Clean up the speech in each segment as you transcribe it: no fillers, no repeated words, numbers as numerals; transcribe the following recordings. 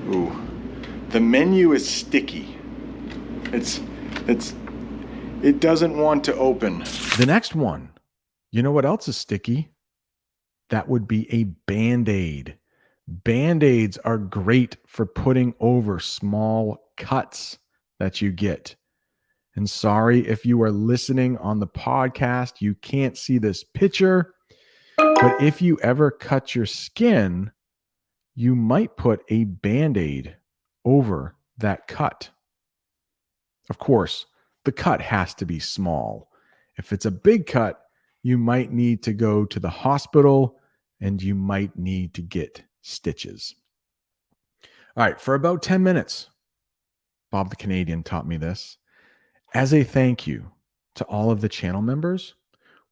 Ooh. The menu is sticky. It's it doesn't want to open. The next one. You know what else is sticky? That would be a Band-Aid. Band-Aids are great for putting over small cuts that you get. And sorry if you are listening on the podcast, you can't see this picture. But if you ever cut your skin, you might put a Band-Aid over that cut. Of course, the cut has to be small. If it's a big cut, you might need to go to the hospital and you might need to get stitches. All right, for about 10 minutes, Bob the Canadian taught me this. As a thank you to all of the channel members,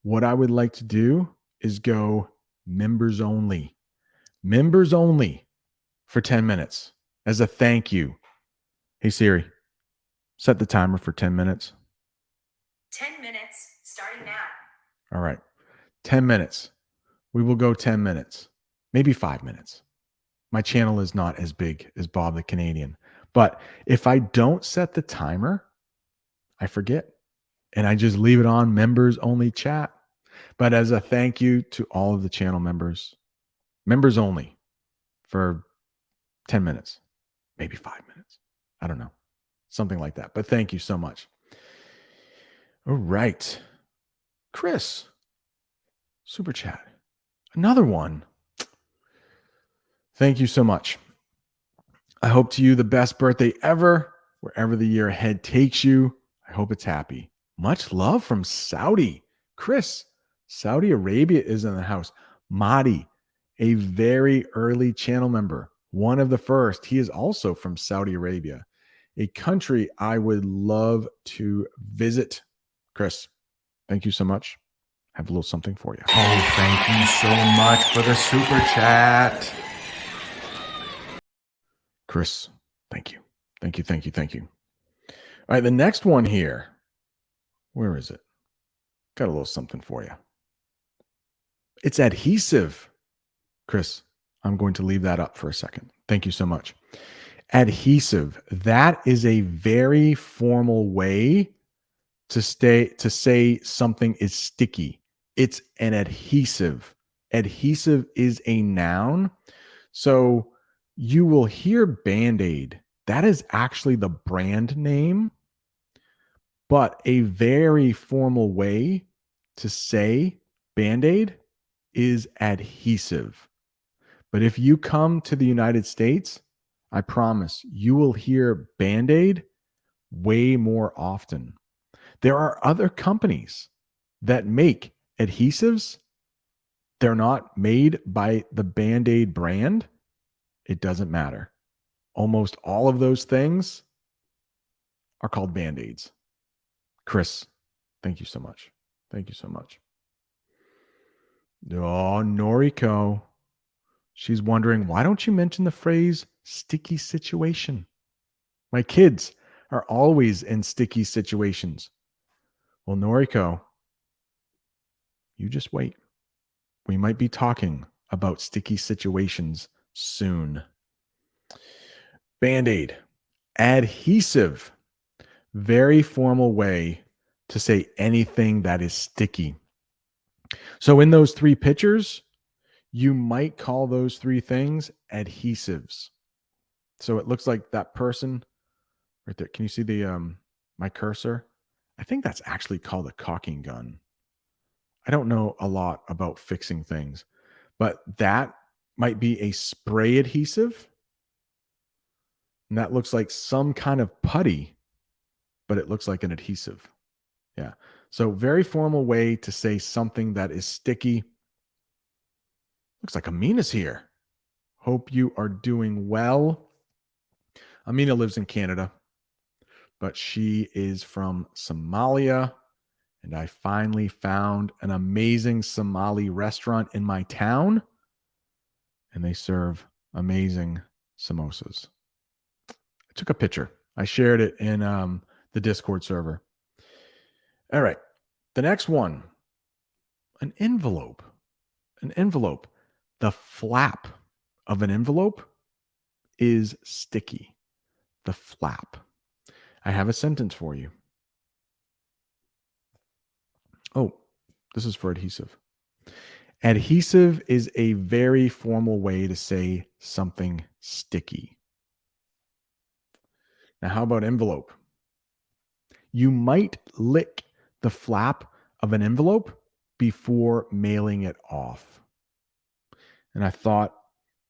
what I would like to do is go members only. Members only for 10 minutes as a thank you. Hey Siri, set the timer for 10 minutes. 10 minutes starting now. All right. 10 minutes. We will go 10 minutes, maybe 5 minutes. My channel is not as big as Bob the Canadian, but if I don't set the timer, I forget and I just leave it on members only chat. But as a thank you to all of the channel members, members only for 10 minutes, maybe 5 minutes. I don't know. Something like that. But thank you so much. All right. Chris, super chat. Another one. Thank you so much. I hope to you the best birthday ever, wherever the year ahead takes you. I hope it's happy. Much love from Saudi. Chris, Saudi Arabia is in the house. Mahdi, a very early channel member, one of the first. He is also from Saudi Arabia, a country I would love to visit. Chris, thank you so much. Have a little something for you. Oh, thank you so much for the super chat. Chris, thank you. Thank you, thank you, thank you. All right, the next one here. Where is it? Got a little something for you. It's adhesive. Chris, I'm going to leave that up for a second. Thank you so much. Adhesive. That is a very formal way to say something is sticky. It's an adhesive. Adhesive is a noun. So you will hear Band-Aid. That is actually the brand name, but a very formal way to say Band-Aid is adhesive. But if you come to the United States, I promise you will hear Band-Aid way more often. There are other companies that make adhesives. They're not made by the Band-Aid brand. It doesn't matter. Almost all of those things are called Band-Aids. Chris, thank you so much. Thank you so much. Oh, Noriko. She's wondering, why don't you mention the phrase sticky situation? My kids are always in sticky situations. Well, Noriko, you just wait. We might be talking about sticky situations soon. Band-Aid, adhesive, very formal way to say anything that is sticky. So in those three pictures, you might call those three things adhesives. So it looks like that person right there. Can you see the my cursor? I think that's actually called a caulking gun. I don't know a lot about fixing things, but that might be a spray adhesive. And that looks like some kind of putty, but it looks like an adhesive. Yeah. So very formal way to say something that is sticky. Looks like Amina's here. Hope you are doing well. Amina lives in Canada, but she is from Somalia. And I finally found an amazing Somali restaurant in my town. And they serve amazing samosas. I took a picture. I shared it in the Discord server. All right. The next one, an envelope. An envelope. The flap of an envelope is sticky? The flap. I have a sentence for you. Oh, this is for adhesive. Adhesive is a very formal way to say something sticky. Now, how about envelope? You might lick the flap of an envelope before mailing it off. And I thought,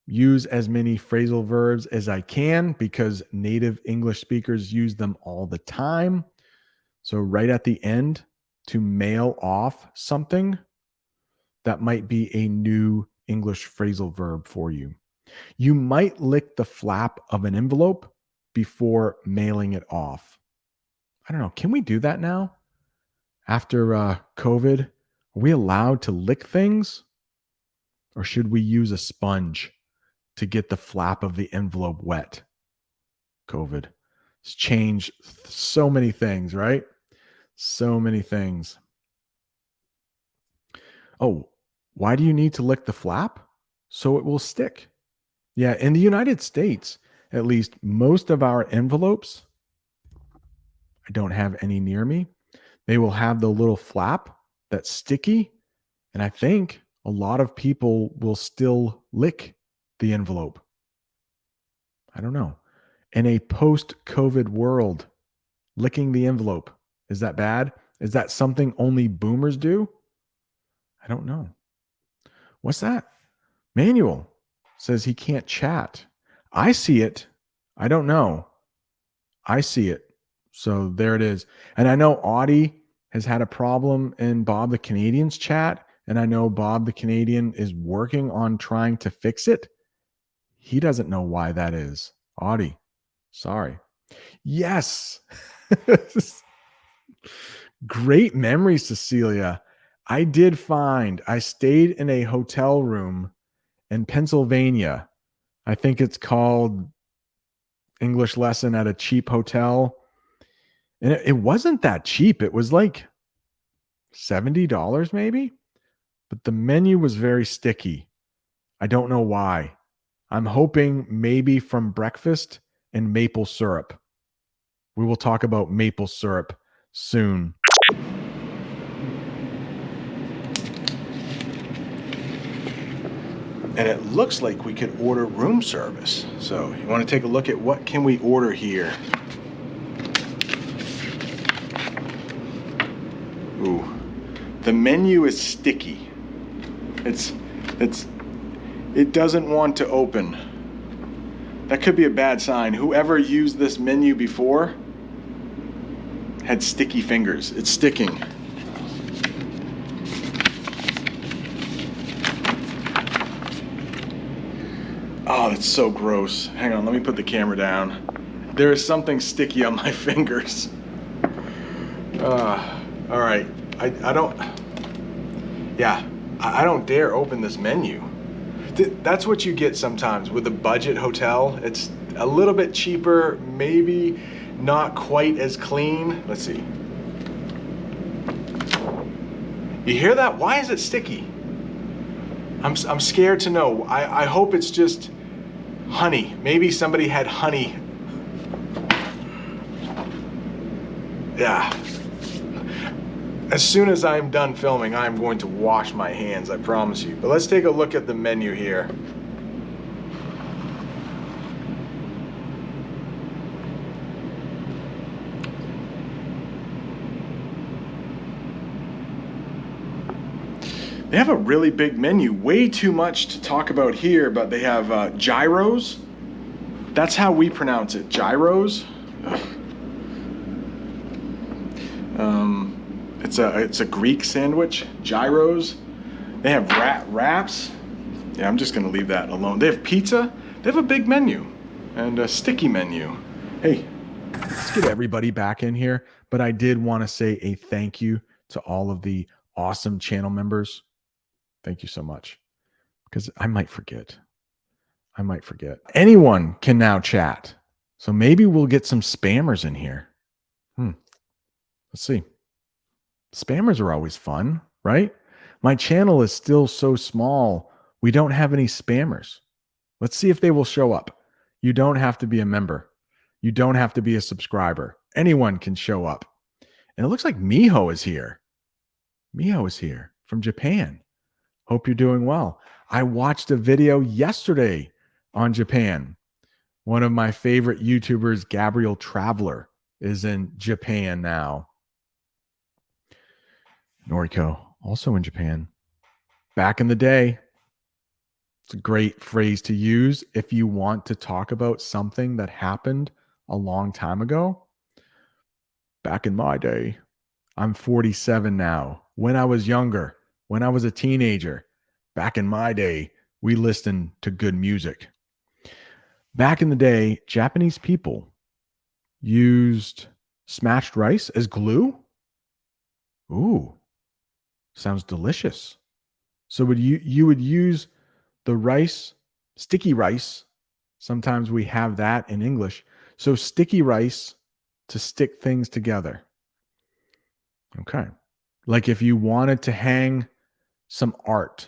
use as many phrasal verbs as I can because native English speakers use them all the time. So right at the end, to mail off something, that might be a new English phrasal verb for you. You might lick the flap of an envelope before mailing it off. I don't know. Can we do that now? After COVID, are we allowed to lick things? Or should we use a sponge to get the flap of the envelope wet? COVID. It's changed so many things, right? So many things. Oh, why do you need to lick the flap? So it will stick. Yeah, in the United States, at least most of our envelopes, I don't have any near me, they will have the little flap that's sticky. And I think a lot of people will still lick the envelope. I don't know. In a post-COVID world, licking the envelope, is that bad? Is that something only boomers do? I don't know. What's that? Manuel says he can't chat. I see it. I don't know. I see it. So there it is. And I know Audie has had a problem in Bob the Canadian's chat. And I know Bob the Canadian is working on trying to fix it. He doesn't know why that is. Audie, sorry. Yes. Great memory, Cecilia. I stayed in a hotel room in Pennsylvania. I think it's called English Lesson at a Cheap Hotel. And it wasn't that cheap. It was like $70 maybe. But the menu was very sticky. I don't know why. I'm hoping maybe from breakfast and maple syrup. We will talk about maple syrup soon. And it looks like we could order room service. So you want to take a look at what can we order here? Ooh, the menu is sticky. It doesn't want to open. That could be a bad sign. Whoever used this menu before had sticky fingers. It's sticking. Oh, that's so gross. Hang on, let me put the camera down. There is something sticky on my fingers. All right, I don't dare open this menu. That's what you get sometimes with a budget hotel. It's a little bit cheaper, maybe not quite as clean. Let's see. You hear that? Why is it sticky? I'm scared to know. I hope it's just honey. Maybe somebody had honey. Yeah. As soon as I'm done filming, I'm going to wash my hands, I promise you. But let's take a look at the menu here. They have a really big menu, way too much to talk about here, but they have gyros. That's how we pronounce it, gyros. It's a Greek sandwich, gyros. They have wraps. Yeah, I'm just gonna leave that alone. They have pizza. They have a big menu and a sticky menu. Hey, let's get everybody back in here. But I did want to say a thank you to all of the awesome channel members. Thank you so much. Because I might forget. Anyone can now chat. So maybe we'll get some spammers in here. Let's see. Spammers are always fun, right? My channel is still so small. We don't have any spammers. Let's see if they will show up. You don't have to be a member. You don't have to be a subscriber. Anyone can show up. And it looks like Miho is here. Miho is here from Japan. Hope you're doing well. I watched a video yesterday on Japan. One of my favorite YouTubers, Gabriel Traveler, is in Japan now. Noriko, also in Japan. Back in the day. It's a great phrase to use if you want to talk about something that happened a long time ago. Back in my day, I'm 47 now. When I was younger, when I was a teenager, back in my day, we listened to good music. Back in the day, Japanese people used smashed rice as glue. Ooh, sounds delicious. So you would use the rice, sticky rice. Sometimes we have that in English. So sticky rice to stick things together. Okay. Like if you wanted to hang some art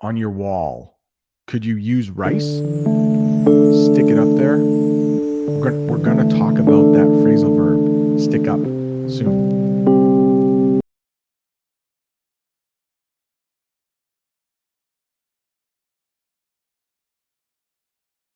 on your wall, could you use rice? Stick it up there. We're going to talk about that phrasal verb, stick up, soon.